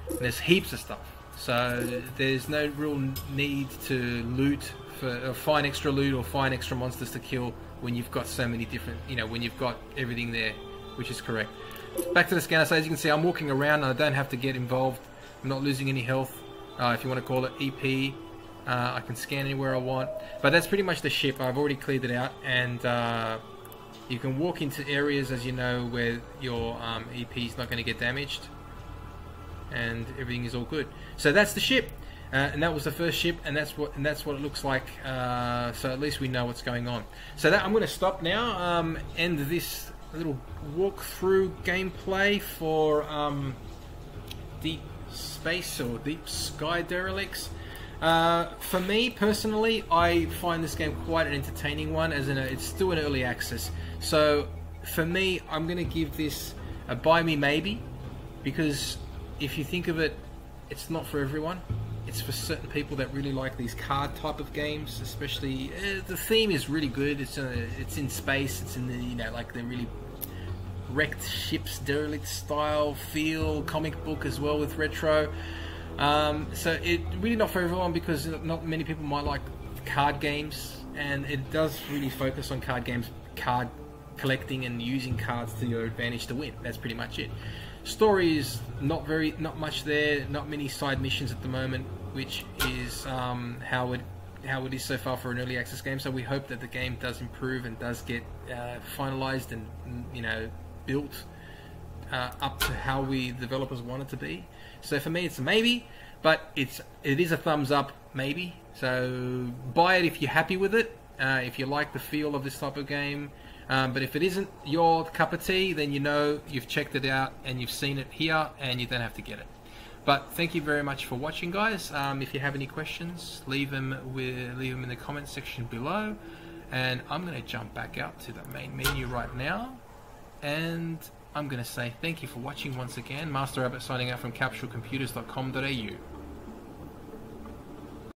And there's heaps of stuff. So there's no real need to loot or find extra loot or find extra monsters to kill when you've got so many different, when you've got everything there, which is correct. Back to the scanner. So as you can see, I'm walking around and I don't have to get involved. I'm not losing any health, if you want to call it EP. I can scan anywhere I want. But that's pretty much the ship. I've already cleared it out, and you can walk into areas, as you know, where your EP is not going to get damaged, and everything is all good. So that's the ship, and that was the first ship, and that's what it looks like. So at least we know what's going on. So that I'm going to stop now. End this little walkthrough gameplay for Deep Space or Deep Sky Derelicts. For me personally, I find this game quite an entertaining one, as in it's still in early access. So for me, I'm going to give this a buy me maybe, because if you think of it, it's not for everyone. It's for certain people that really like these card type of games, especially. The theme is really good. It's in space. It's in the like the really wrecked ships, derelict style feel, comic book as well with retro. So it really not for everyone, because not many people might like card games, and it does really focus on card games, card collecting and using cards to your advantage to win. That's pretty much it. Story is not much there, not many side missions at the moment, which is how it is so far for an early access game. So we hope that the game does improve and does get finalized and built up to how we developers want it to be. So for me, it's a maybe, but it is a thumbs up maybe. So buy it if you're happy with it, if you like the feel of this type of game. But if it isn't your cup of tea, then you've checked it out and you've seen it here, and you don't have to get it. But thank you very much for watching, guys. If you have any questions, leave them in the comments section below, and I'm going to jump back out to the main menu right now, and I'm going to say thank you for watching once again. Master Rabbit signing out from capsulecomputers.com.au.